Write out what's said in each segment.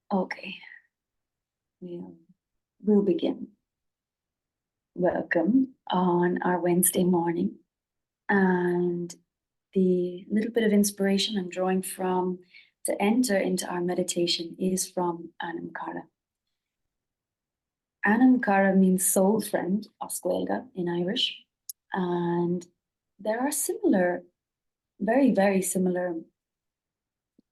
Okay, we'll begin. Welcome on our Wednesday morning. And the little bit of inspiration I'm drawing from to enter into our meditation is from Anam Cara. Means soul friend, Oscuelga in Irish. And there are very, very similar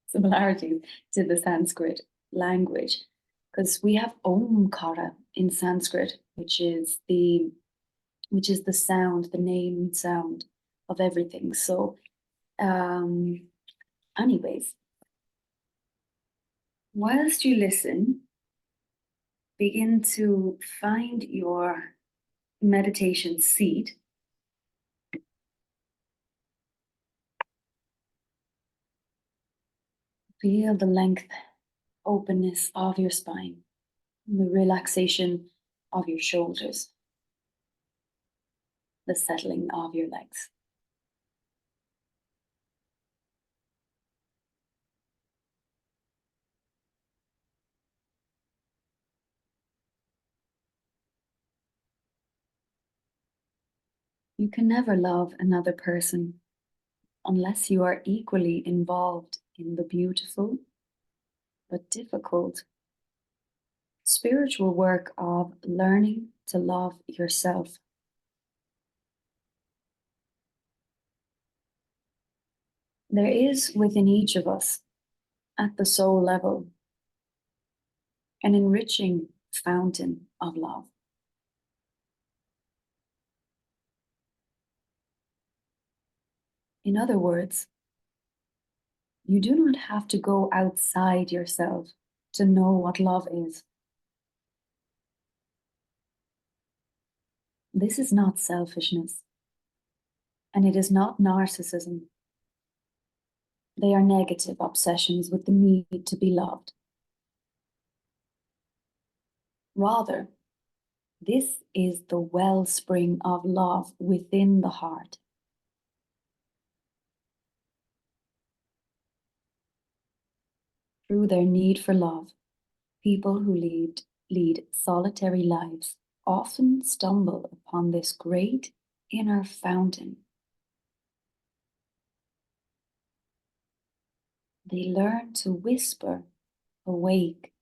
similarities to the Sanskrit language, because we have Omkara in Sanskrit, which is the sound, the name sound of everything. So, anyways, whilst you listen, begin to find your meditation seat. Feel the length, openness of your spine, the relaxation of your shoulders, the settling of your legs. You can never love another person unless you are equally involved in the beautiful but difficult spiritual work of learning to love yourself. There is within each of us, at the soul level, an enriching fountain of love. In other words, you do not have to go outside yourself to know what love is. This is not selfishness, and it is not narcissism. They are negative obsessions with the need to be loved. Rather, this is the wellspring of love within the heart. Through their need for love, people who lead solitary lives often stumble upon this great inner fountain. They learn to whisper awake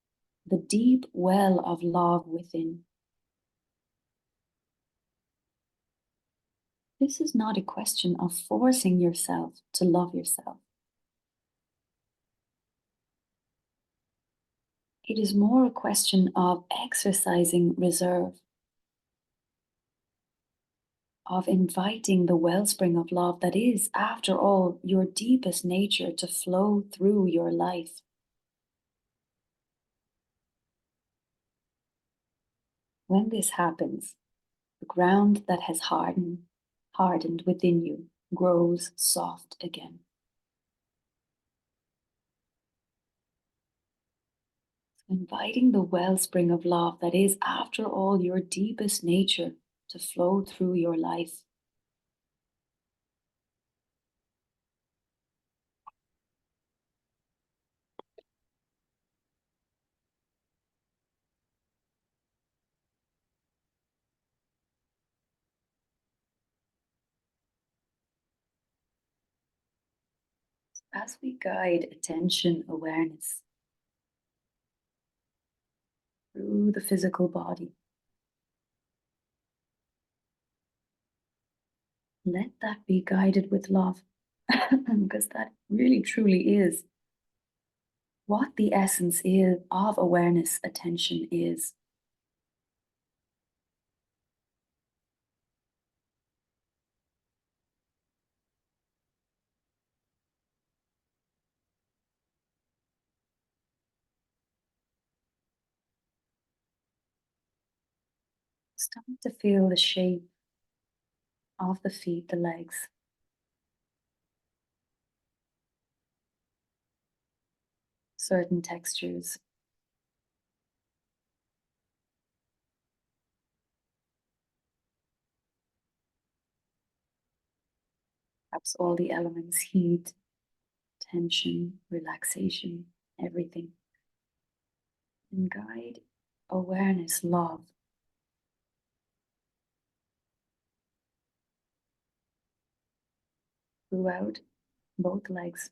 the deep well of love within. This is not a question of forcing yourself to love yourself. It is more a question of exercising reserve, of inviting the wellspring of love that is, after all, your deepest nature to flow through your life. When this happens, the ground that has hardened within you grows soft again. Inviting the wellspring of love that is, after all, your deepest nature to flow through your life. As we guide attention awareness through the physical body, let that be guided with love, because that really truly is what the essence is of awareness attention is. Start to feel the shape of the feet, the legs. Certain textures. Perhaps all the elements, heat, tension, relaxation, everything. and guide awareness, love throughout both legs.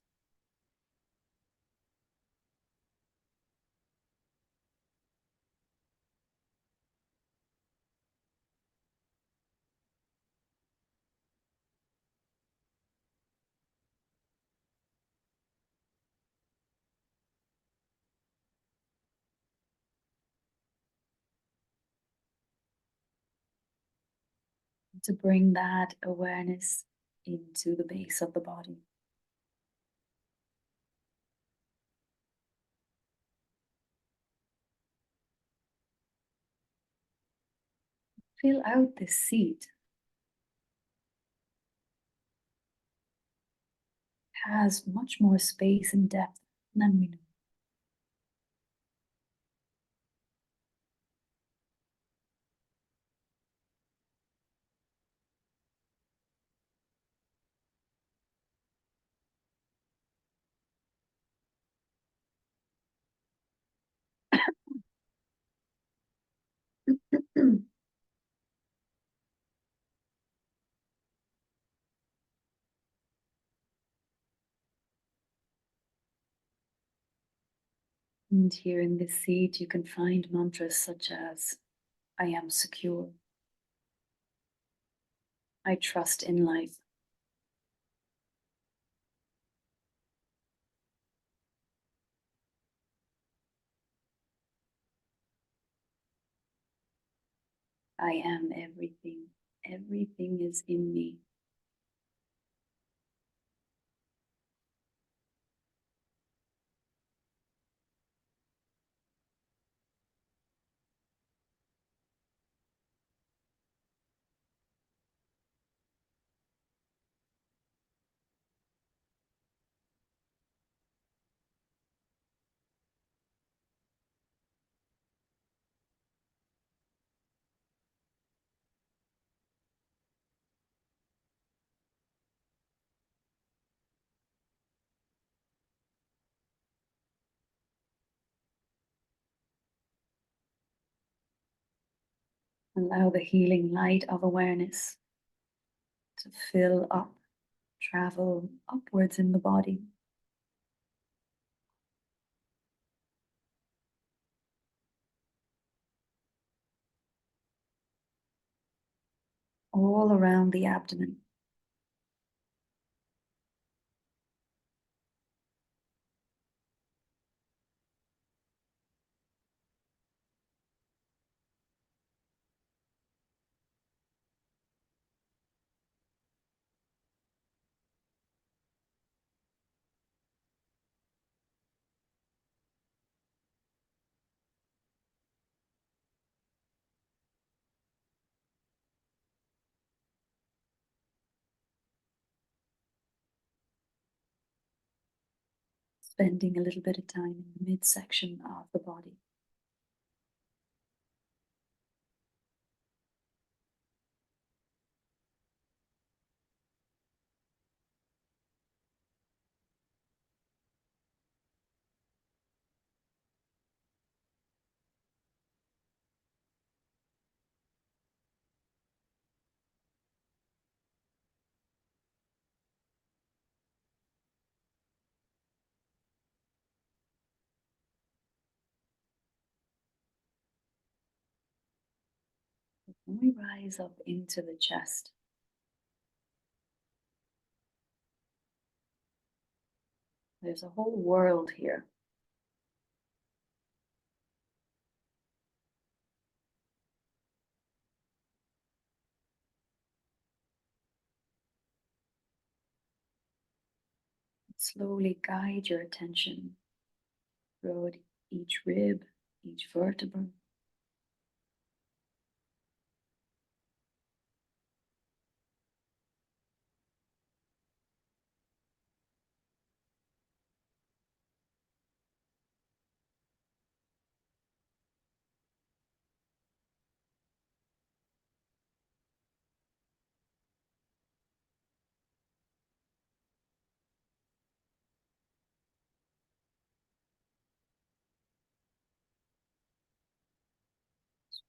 To bring that awareness into the base of the body. Fill out this seat. It has much more space and depth than we know. And here in this seat, you can find mantras such as, I am secure. I trust in life. I am everything. Everything is in me. Allow the healing light of awareness to fill up, travel upwards in the body. All around the abdomen. Spending a little bit of time in the midsection of the body. When we rise up into the chest, there's a whole world here. Slowly guide your attention through each rib, each vertebra.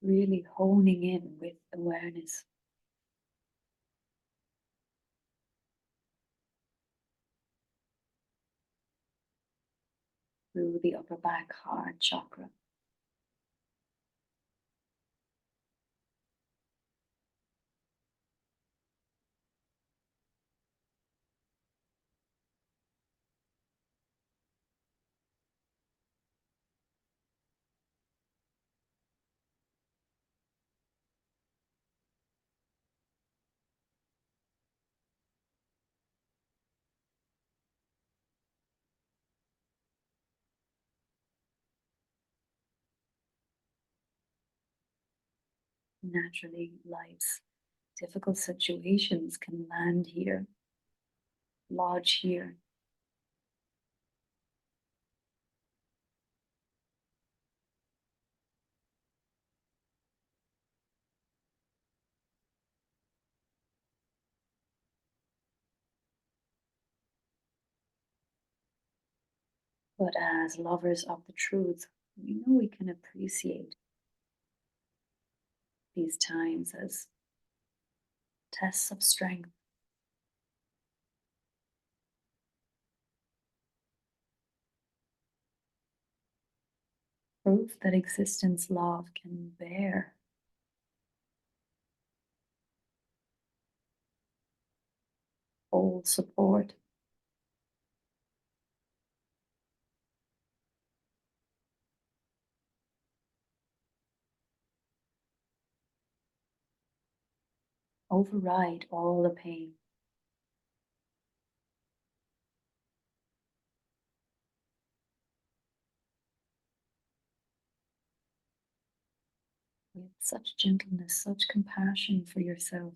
really honing in with awareness. Through the upper back heart chakra. Naturally, life's difficult situations can land here, lodge here. But as lovers of the truth, we know we can appreciate these times as tests of strength, proof that existence love can bear, hold support, override all the pain. With such gentleness, such compassion for yourself.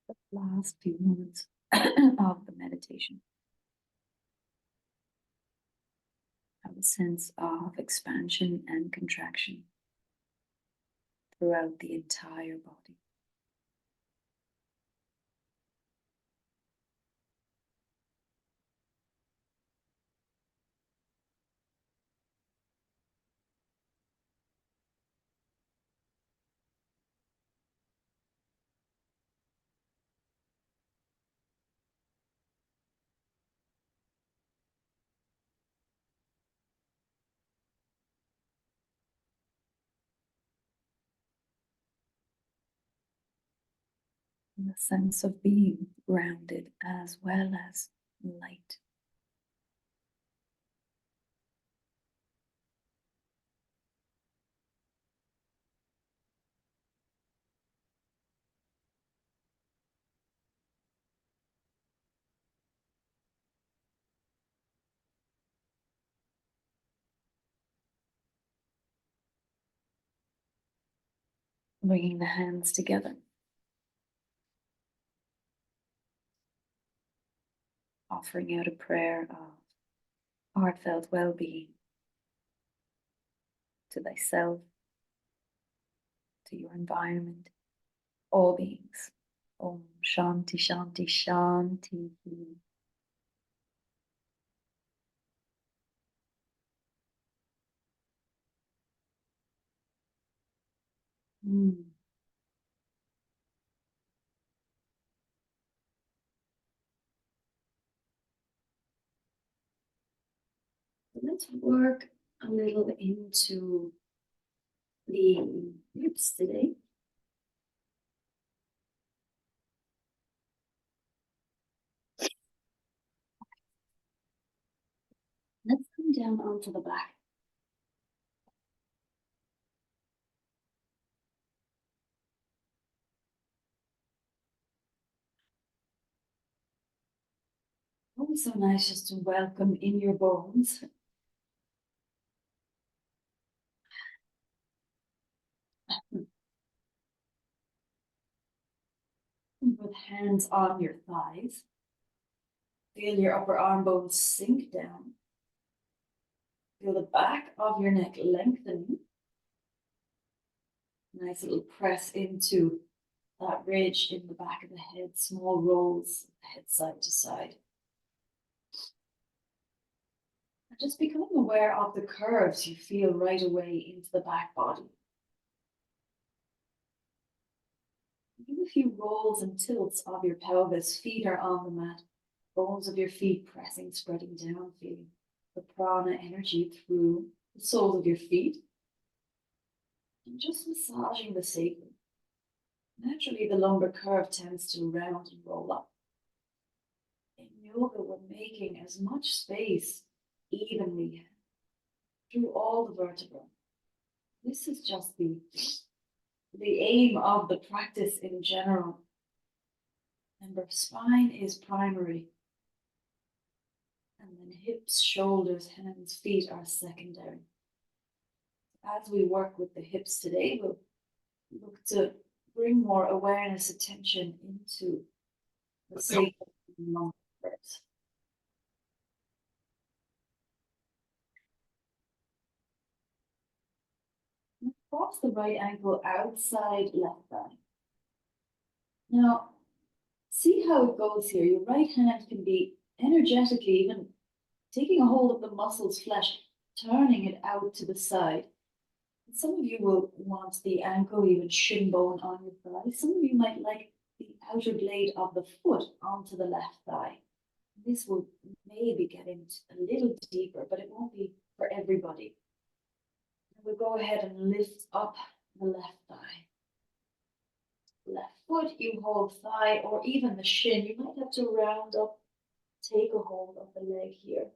The last few moments of the meditation. Have a sense of expansion and contraction throughout the entire body. And the sense of being grounded as well as light. Bringing the hands together. Offering out a prayer of heartfelt well-being to thyself, to your environment, all beings. Om Shanti Shanti Shanti. Mm. Let's work a little into the ribs today. Let's come down onto the back. Always so nice just to welcome in your bones. With hands on your thighs. Feel your upper arm bones sink down. Feel the back of your neck lengthening. Nice little press into that ridge in the back of the head, small rolls, head side to side. And just becoming aware of the curves you feel right away into the back body. Give a few rolls and tilts of your pelvis. Feet are on the mat. Bones of your feet pressing, spreading down, feeling the prana energy through the soles of your feet. And just massaging the sacrum. Naturally, the lumbar curve tends to round and roll up. In yoga, we're making as much space evenly through all the vertebrae. This is just the aim of the practice in general. Remember, spine is primary. And then hips, shoulders, hands, feet are secondary. As we work with the hips today, we'll look to bring more awareness, attention into the sacrum and lumbar curves. Cross the right ankle outside left thigh. Now, see how it goes here. Your right hand can be energetically even taking a hold of the muscle's flesh, turning it out to the side. And some of you will want the ankle, even shin bone on your thigh. Some of you might like the outer blade of the foot onto the left thigh. This will maybe get into a little deeper, but it won't be for everybody. We'll go ahead and lift up the left thigh. Left foot, you hold thigh or even the shin. You might have to round up, take a hold of the leg here.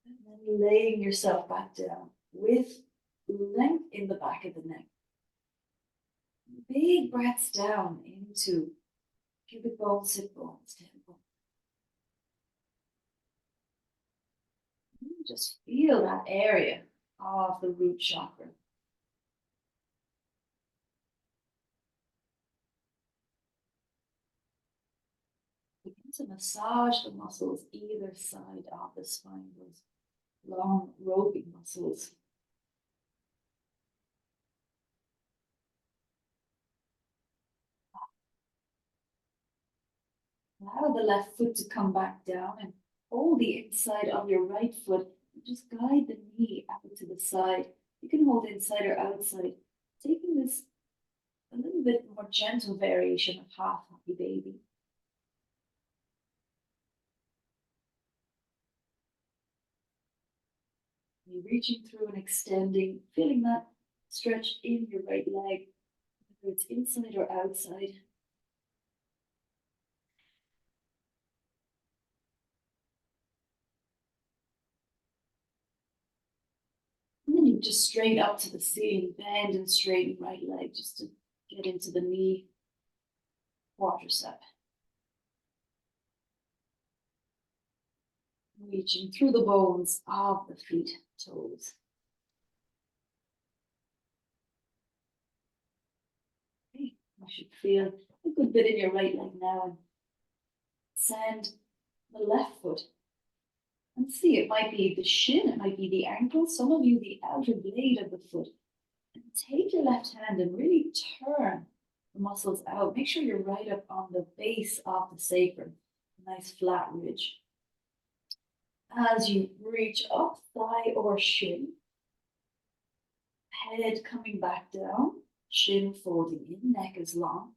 And then laying yourself back down with length in the back of the neck. Big breaths down into pubic bone, sit bones, tailbone. Just feel that area of the root chakra. Begin to massage the muscles either side of the spine, those long roping muscles. Allow the left foot to come back down and hold the inside of your right foot. Just guide the knee out to the side. You can hold inside or outside, taking this a little bit more gentle variation of half happy baby. You're reaching through and extending, feeling that stretch in your right leg, whether it's inside or outside. And then you just straight up to the ceiling, bend and straighten right leg just to get into the knee quadricep. Reaching through the bones of the feet, toes. Okay, you should feel a good bit in your right leg now and send the left foot. And see, it might be the shin, it might be the ankle, some of you the outer blade of the foot. And take your left hand and really turn the muscles out. Make sure you're right up on the base of the sacrum. A nice flat ridge. As you reach up, thigh or shin, head coming back down, shin folding in, neck is long.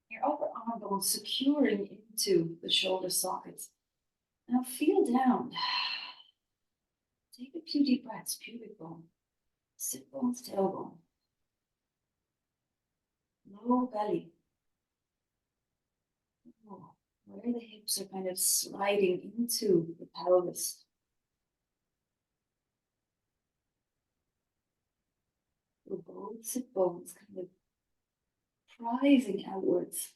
Your upper arm bones securing into the shoulder sockets. Now feel down. Take a few deep breaths, pubic bone, sit bones, tailbone, low belly. Oh, where the hips are kind of sliding into the pelvis. So both sit bones kind of rising outwards.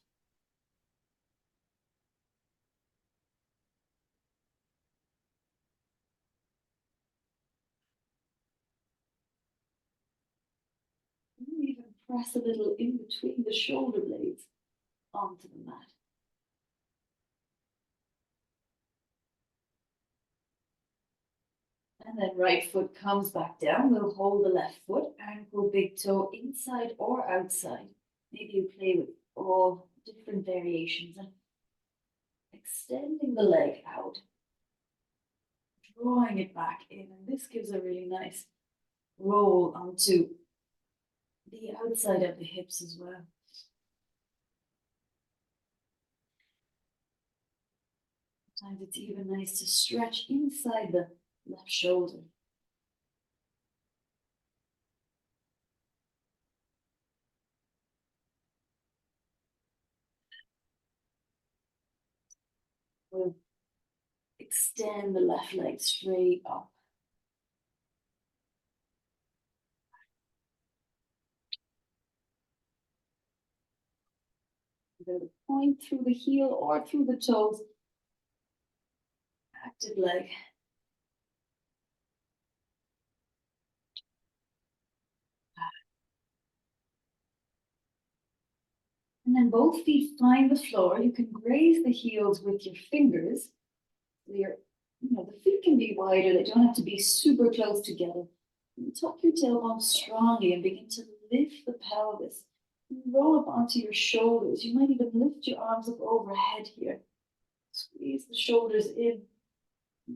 And even press a little in between the shoulder blades onto the mat. And then right foot comes back down. We'll hold the left foot, ankle, big toe, inside or outside. Maybe you play with all different variations and extending the leg out, drawing it back in. And this gives a really nice roll onto the outside of the hips as well. Sometimes it's even nice to stretch inside the left shoulder. We'll extend the left leg straight up. Either the point through the heel or through the toes. Active leg. And then both feet find the floor. You can graze the heels with your fingers. So the feet can be wider. They don't have to be super close together. And tuck your tailbone strongly and begin to lift the pelvis. Roll up onto your shoulders. You might even lift your arms up overhead here. Squeeze the shoulders in.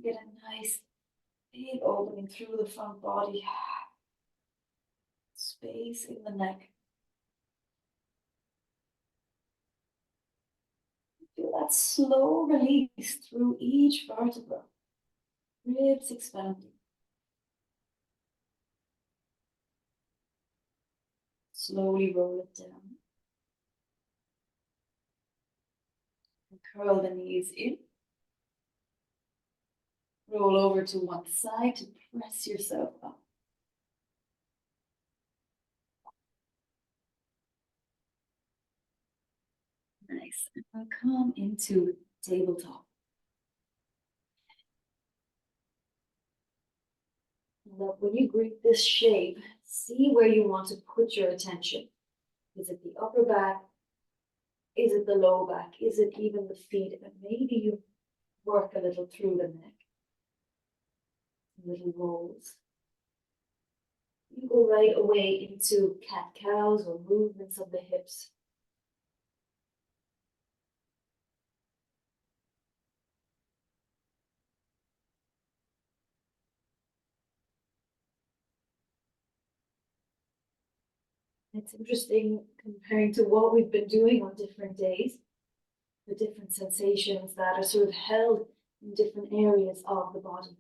Get a nice big opening through the front body. Space in the neck. Feel that slow release through each vertebra. Ribs expanding. Slowly roll it down. And curl the knees in. Roll over to one side to press yourself up. Nice. And we'll come into tabletop. Now, when you grip this shape, see where you want to put your attention. Is it the upper back? Is it the low back? Is it even the feet? And maybe you work a little through the neck. Little rolls. You go right away into cat-cows or movements of the hips. It's interesting comparing to what we've been doing on different days, the different sensations that are sort of held in different areas of the body.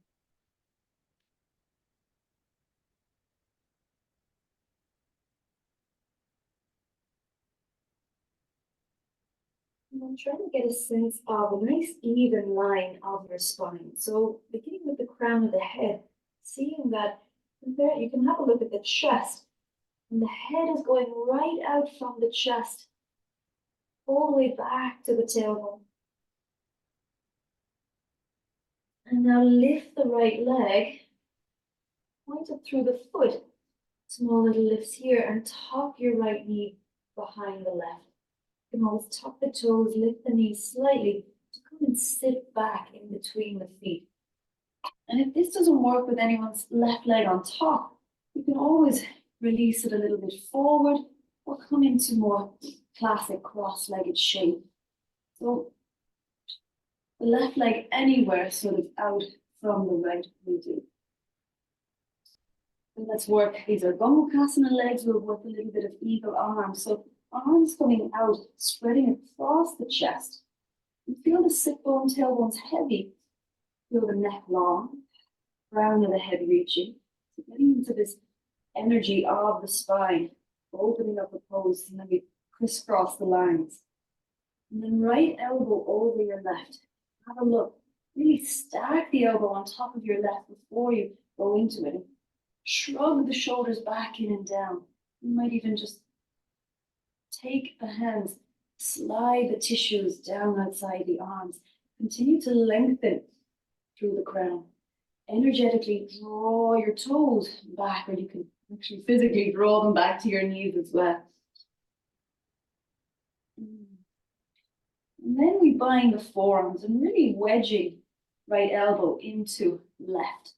And I'm trying to get a sense of a nice even line of your spine. So beginning with the crown of the head, seeing that there you can have a look at the chest. And the head is going right out from the chest, all the way back to the tailbone. And now lift the right leg, point up through the foot. Small little lifts here, and tuck your right knee behind the left. You can always tuck the toes, lift the knees slightly to come and sit back in between the feet. And if this doesn't work with anyone's left leg on top, you can always release it a little bit forward or come into more classic cross-legged shape. So the left leg anywhere sort of out from the right will do. And let's work, these are Gomukhasana legs, we'll work a little bit of eagle arms. So arms coming out, spreading across the chest. You feel the sit bone, tailbone's heavy. Feel the neck long, crown of the head reaching. So getting into this energy of the spine, opening up the pose, and then we crisscross the lines. And then right elbow over your left. Have a look. Really stack the elbow on top of your left before you go into it. Shrug the shoulders back in and down. You might even just take the hands, slide the tissues down outside the arms. Continue to lengthen through the crown. Energetically draw your toes back, or you can actually physically draw them back to your knees as well. And then we bind the forearms and really wedging right elbow into left.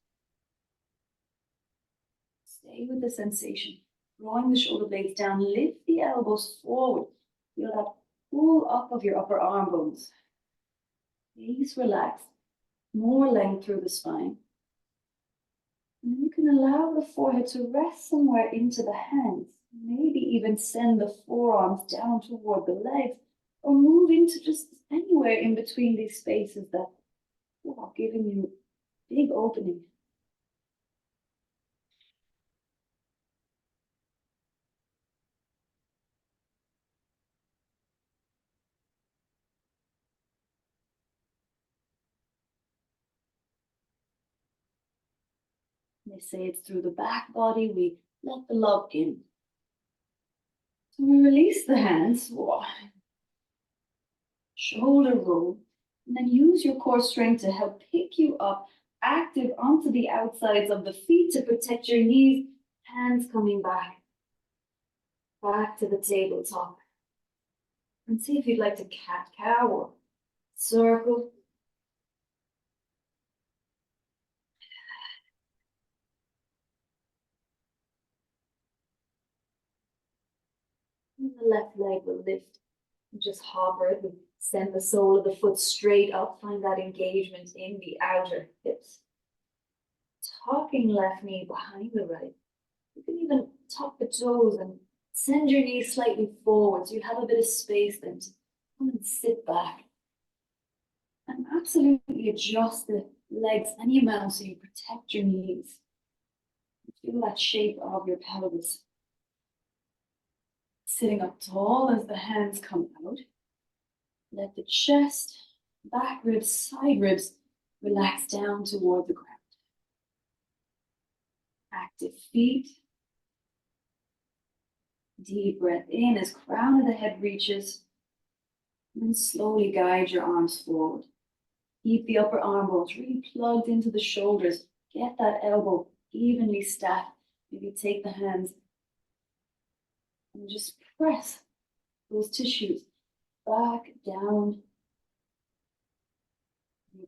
Stay with the sensation. Drawing the shoulder blades down, lift the elbows forward. Feel that pull up of your upper arm bones. Please relax. More length through the spine. And you can allow the forehead to rest somewhere into the hands. Maybe even send the forearms down toward the legs, or move into just anywhere in between these spaces that are giving you big opening. They say it's through the back body we let the love in. So we release the hands, shoulder roll, and then use your core strength to help pick you up, active onto the outsides of the feet to protect your knees, hands coming back to the tabletop. And see if you'd like to cat-cow or circle. And the left leg will lift. And just hover it and send the sole of the foot straight up. Find that engagement in the outer hips. Tucking left knee behind the right. You can even tuck the toes and send your knees slightly forward so you have a bit of space then to come and sit back. And absolutely adjust the legs any amount so you protect your knees. Feel that shape of your pelvis. Sitting up tall as the hands come out. Let the chest, back ribs, side ribs relax down toward the ground. Active feet. Deep breath in as crown of the head reaches. And slowly guide your arms forward. Keep the upper arm bones really plugged into the shoulders. Get that elbow evenly stacked. Maybe take the hands and just press those tissues back down.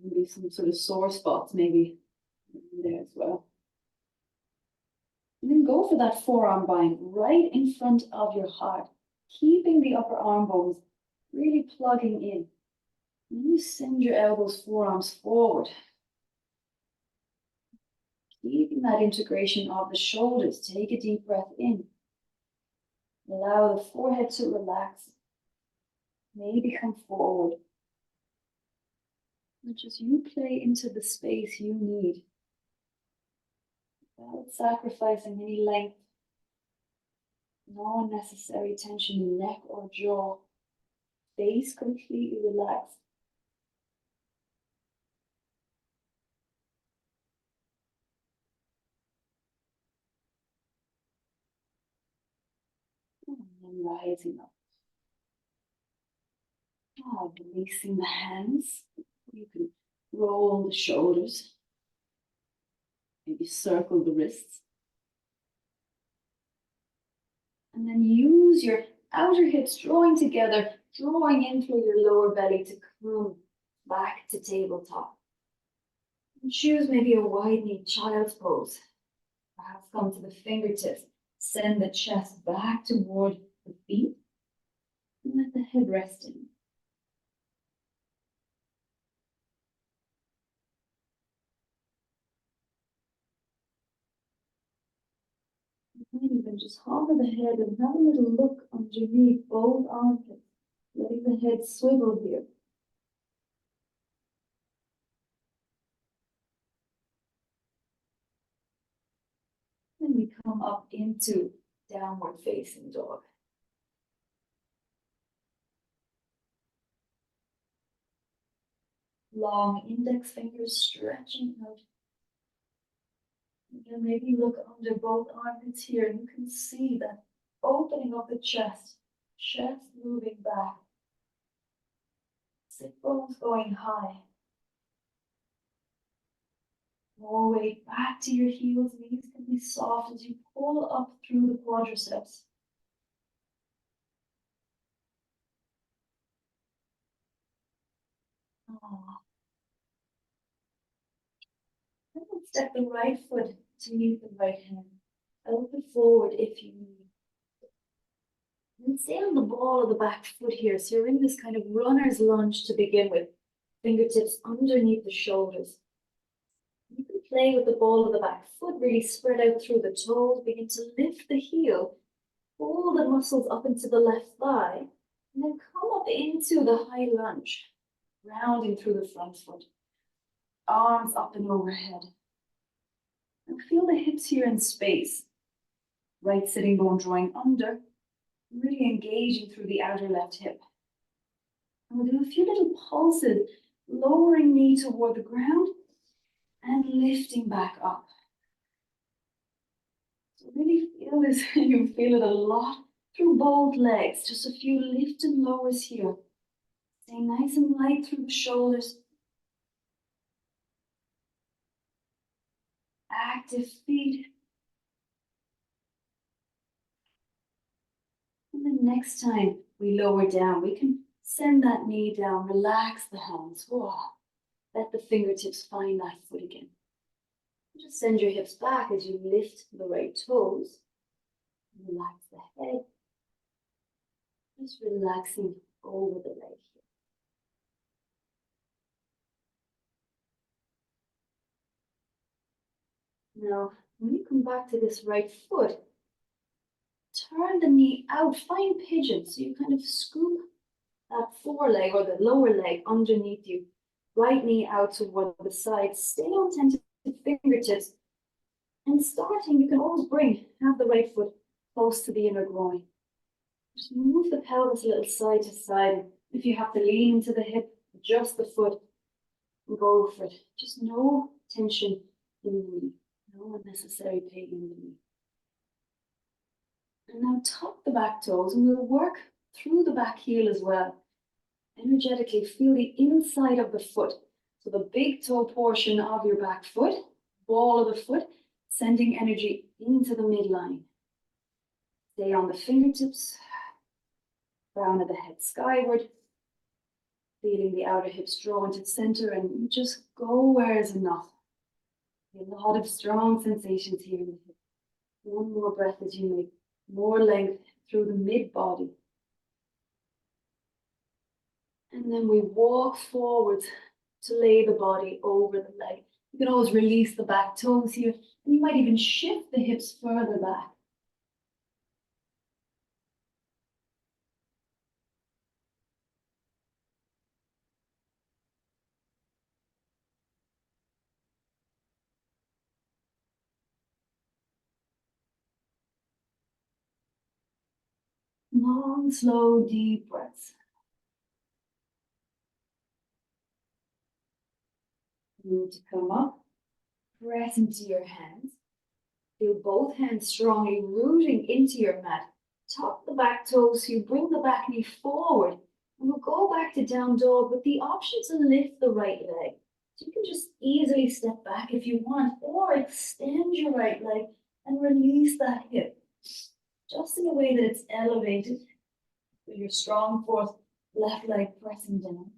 Maybe some sort of sore spots maybe there as well. And then go for that forearm bind right in front of your heart, keeping the upper arm bones really plugging in. And then you send your elbows, forearms forward. Keeping that integration of the shoulders. Take a deep breath in. Allow the forehead to relax. Maybe come forward. And just you play into the space you need without sacrificing any length. No unnecessary tension in neck or jaw. Face completely relaxed. And then rising up. Releasing the hands. You can roll the shoulders. Maybe circle the wrists. And then use your outer hips drawing together, drawing in through your lower belly to come back to tabletop. And choose maybe a widening child's pose. Perhaps come to the fingertips. Send the chest back toward the feet. And let the head rest in. You can even just hover the head and have a little look underneath both armpits, letting the head swivel here. Then we come up into downward facing dog. long index fingers stretching out. Again, maybe look under both armpits here and you can see that opening of the chest, chest moving back, sit bones going high. More weight back to your heels, knees can be soft as you pull up through the quadriceps. Then step the right foot to meet the right hand. Open forward if you need. And stay on the ball of the back foot here. So you're in this kind of runner's lunge to begin with. Fingertips underneath the shoulders. You can play with the ball of the back foot, really spread out through the toes. Begin to lift the heel. Pull the muscles up into the left thigh. And then come up into the high lunge. Rounding through the front foot. Arms up and overhead. And feel the hips here in space. Right sitting bone drawing under. Really engaging through the outer left hip. And we'll do a few little pulses, lowering knee toward the ground and lifting back up. So really feel this, you feel it a lot through both legs. Just a few lift and lowers here. Stay nice and light through the shoulders. Active feet. And then next time we lower down, we can send that knee down, relax the hands. Whoa. Let the fingertips find that foot again. Just send your hips back as you lift the right toes. Relax the head. Just relaxing over the leg here. Now, when you come back to this right foot, turn the knee out, find pigeon. So you kind of scoop that foreleg or the lower leg underneath you. Right knee out toward the side. Stay on tentative fingertips. And starting, you can always have the right foot close to the inner groin. Just move the pelvis a little side to side. If you have to lean into the hip, adjust the foot and go for it. Just no tension in the knee. No unnecessary pain in the knee. And now tuck the back toes and we'll work through the back heel as well. Energetically feel the inside of the foot. So the big toe portion of your back foot, ball of the foot, sending energy into the midline. Stay on the fingertips, crown of the head skyward, feeling the outer hips draw into the center and just go where is enough. A lot of strong sensations here in the hip. One more breath as you make more length through the mid-body. And then we walk forward to lay the body over the leg. You can always release the back toes here, and you might even shift the hips further back. Long, slow, deep breaths. You need to come up, press into your hands. Feel both hands strongly rooting into your mat. Tuck the back toes so you bring the back knee forward. And we'll go back to down dog with the option to lift the right leg. So you can just easily step back if you want, or extend your right leg and release that hip. Just in a way that it's elevated. With your strong fourth left leg pressing down.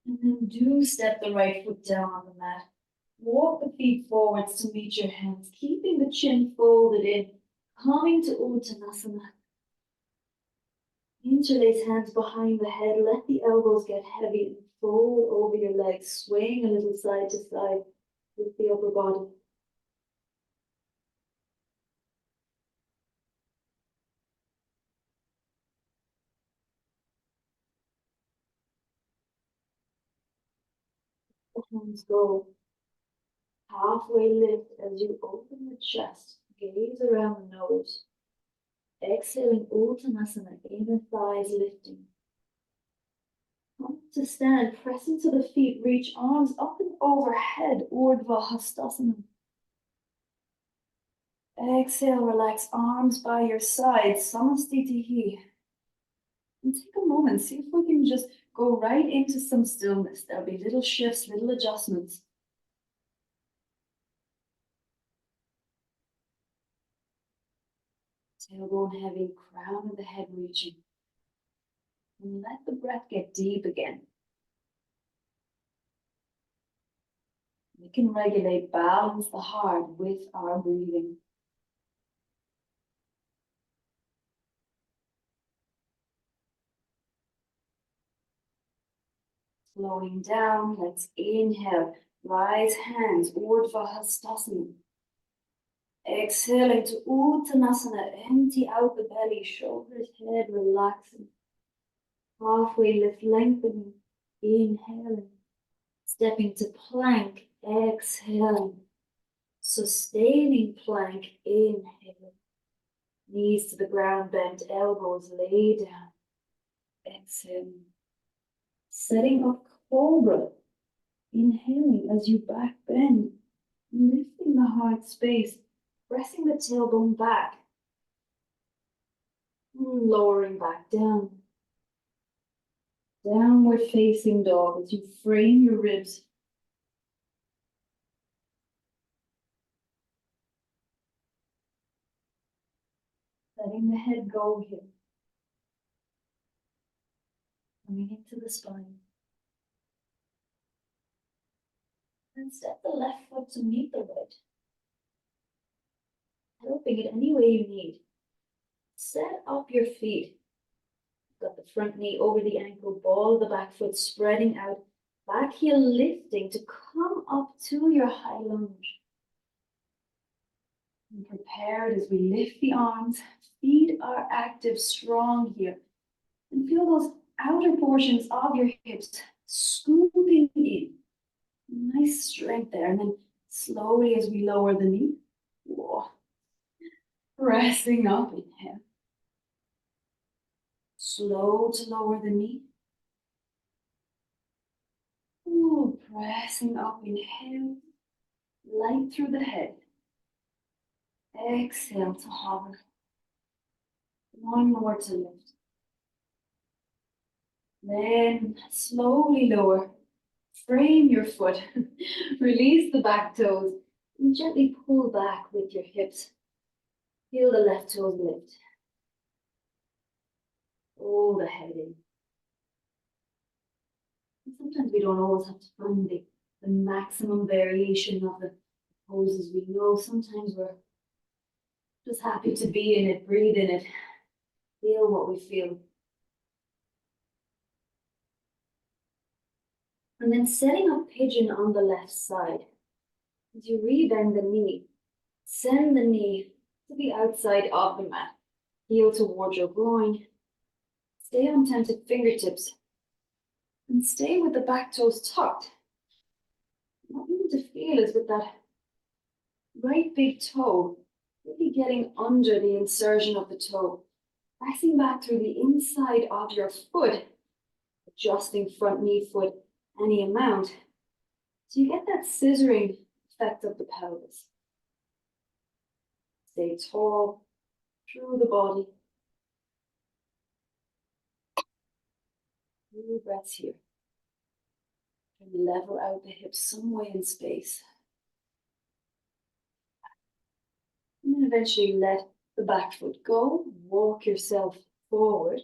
And then do step the right foot down on the mat. Walk the feet forwards to meet your hands, keeping the chin folded in, coming to Uttanasana. Interlace hands behind the head, let the elbows get heavy and fold over your legs, swaying a little side to side with the upper body. The hands go. Halfway lift as you open the chest, gaze around the nose. Exhaling Uttanasana, inner thighs lifting. To stand, press into the feet, reach arms up and overhead, Urdhva Hastasana. Exhale, relax arms by your side, Samastitihi. And take a moment, see if we can just go right into some stillness. There'll be little shifts, little adjustments. Tailbone heavy, crown of the head reaching. And let the breath get deep again. We can regulate, balance the heart with our breathing. Slowing down, let's inhale. Rise hands, Urdhva Hastasana. Exhaling to Uttanasana, empty out the belly, shoulders, head relaxing. Halfway lift, lengthening, inhaling. Stepping to plank, exhaling. Sustaining plank, inhaling. Knees to the ground, bent elbows, lay down. Exhaling. Setting up cobra. Inhaling as you back bend. Lifting the heart space. Pressing the tailbone back. Lowering back down. Downward facing dog as you frame your ribs. Letting the head go here. Coming into the spine. And step the left foot to meet the right. Helping it any way you need. Set up your feet. Got the front knee over the ankle, ball of the back foot spreading out. Back heel lifting to come up to your high lunge. And prepared as we lift the arms, feet are active, strong here. And feel those outer portions of your hips scooping in. Nice strength there. And then slowly as we lower the knee, whoa, pressing up, inhale. Slow to lower the knee. Ooh, pressing up, inhale. Light through the head. Exhale to hover. One more to lift. Then slowly lower. Frame your foot. Release the back toes. And gently pull back with your hips. Feel the left toes lift. Pull the head in. And sometimes we don't always have to find the maximum variation of the poses we know. Sometimes we're just happy to be in it, breathe in it, feel what we feel. And then setting up pigeon on the left side. As you rebend the knee, send the knee to the outside of the mat. Heel towards your groin. Stay on tented fingertips. And stay with the back toes tucked. What you need to feel is with that right big toe, really getting under the insertion of the toe. Pressing back through the inside of your foot. Adjusting front knee, foot, any amount. So you get that scissoring effect of the pelvis. Stay tall through the body. Few breaths here. And level out the hips some way in space. And then eventually let the back foot go. Walk yourself forward.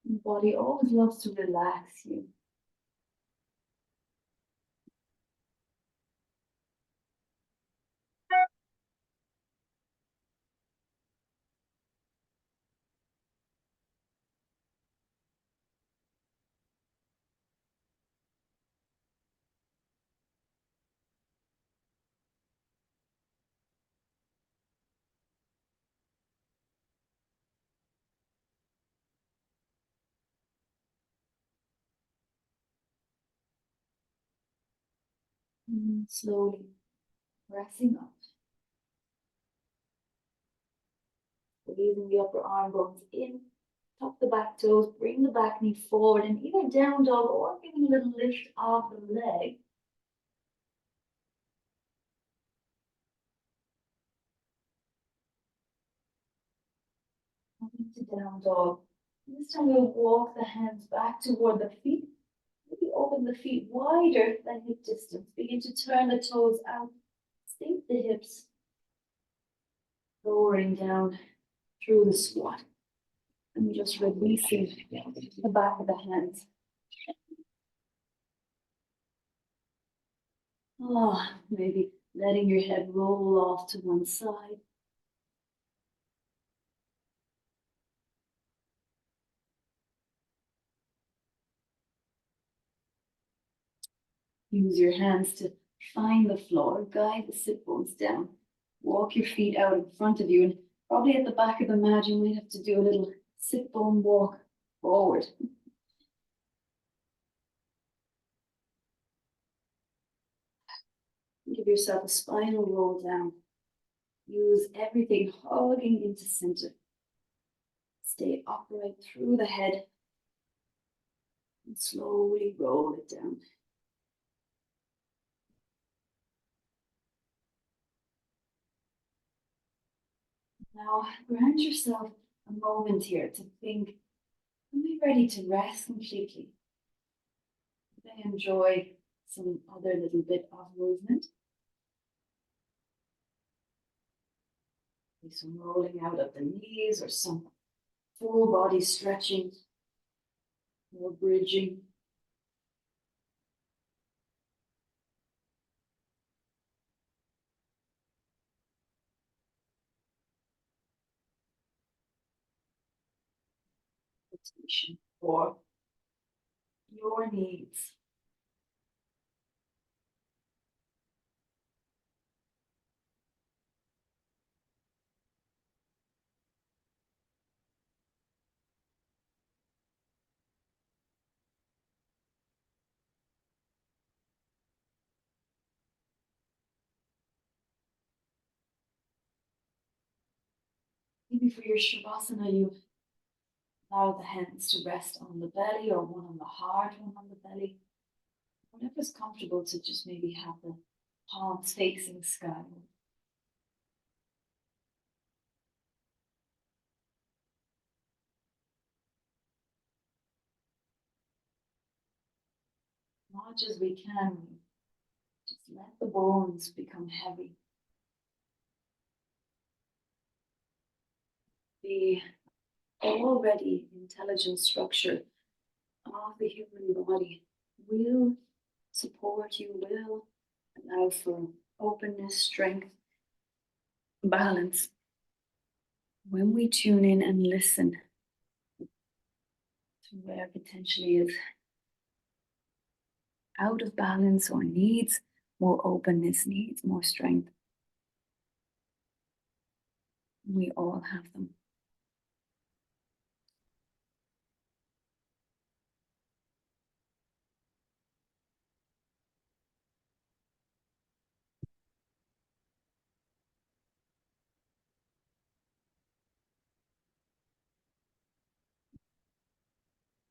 The body always loves to relax you. And slowly pressing up. Squeezing the upper arm bones in, tuck the back toes, bring the back knee forward, and either down dog or giving a little lift of the leg. Coming to down dog. This time we'll walk the hands back toward the feet. Maybe open the feet wider than hip distance. Begin to turn the toes out. Sink the hips. Lowering down through the squat. And just releasing the back of the hands. Oh, maybe letting your head roll off to one side. Use your hands to find the floor, guide the sit bones down. Walk your feet out in front of you, and probably at the back of the mat, you might have to do a little sit bone walk forward. Give yourself a spinal roll down. Use everything hugging into center. Stay upright through the head and slowly roll it down. Now, grant yourself a moment here to think, am I ready to rest completely? Do I enjoy some other little bit of movement? Maybe some rolling out of the knees or some full body stretching or bridging. Attention for your needs. Maybe for your Shavasana, you allow the hands to rest on the belly or one on the heart, one on the belly. Whatever's comfortable to just maybe have the palms facing sky. Much as we can, just let the bones become heavy. The already intelligent structure of the human body will support you, will allow for openness, strength, balance. When we tune in and listen to where potentially is out of balance or needs more openness, needs more strength, we all have them.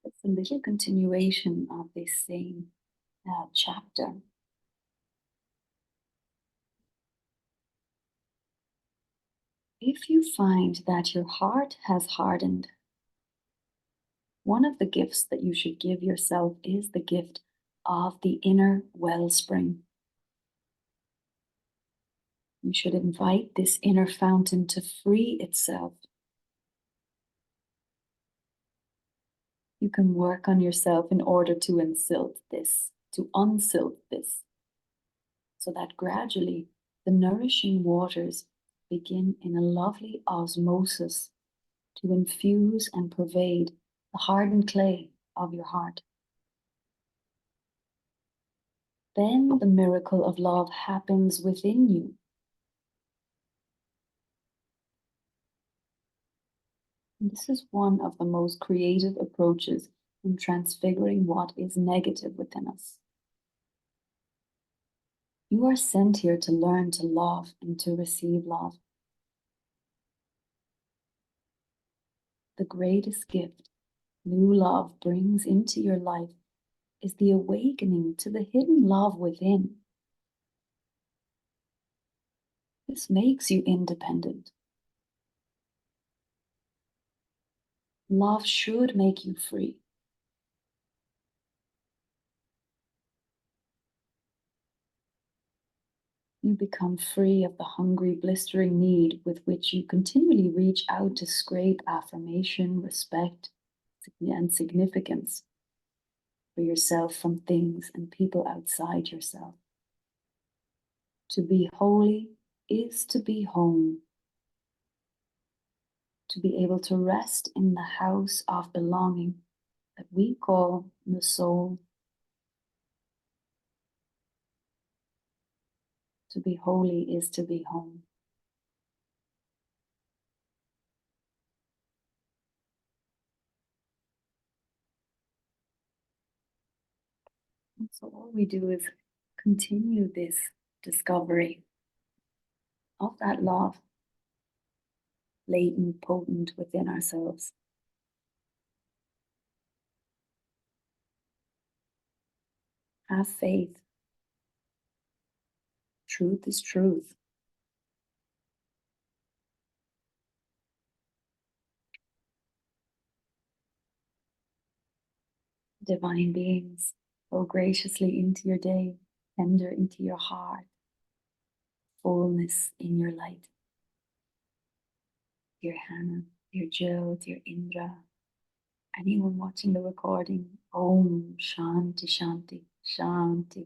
It's a little continuation of this same chapter. If you find that your heart has hardened, one of the gifts that you should give yourself is the gift of the inner wellspring. You should invite this inner fountain to free itself. You can work on yourself in order to unsilt this, so that gradually the nourishing waters begin in a lovely osmosis to infuse and pervade the hardened clay of your heart. Then the miracle of love happens within you. And this is one of the most creative approaches in transfiguring what is negative within us. You are sent here to learn to love and to receive love. the greatest gift new love brings into your life is the awakening to the hidden love within. This makes you independent. Love should make you free. You become free of the hungry, blistering need with which you continually reach out to scrape affirmation, respect, and significance for yourself from things and people outside yourself. To be holy is to be home, to be able to rest in the house of belonging that we call the soul. To be holy is to be home. And so all we do is continue this discovery of that love, latent, potent within ourselves. Have faith. Truth is truth. Divine beings, go graciously into your day, tender into your heart, fullness in your light. Dear Hannah, dear Jill, dear Indra, anyone watching the recording, Om Shanti Shanti Shanti.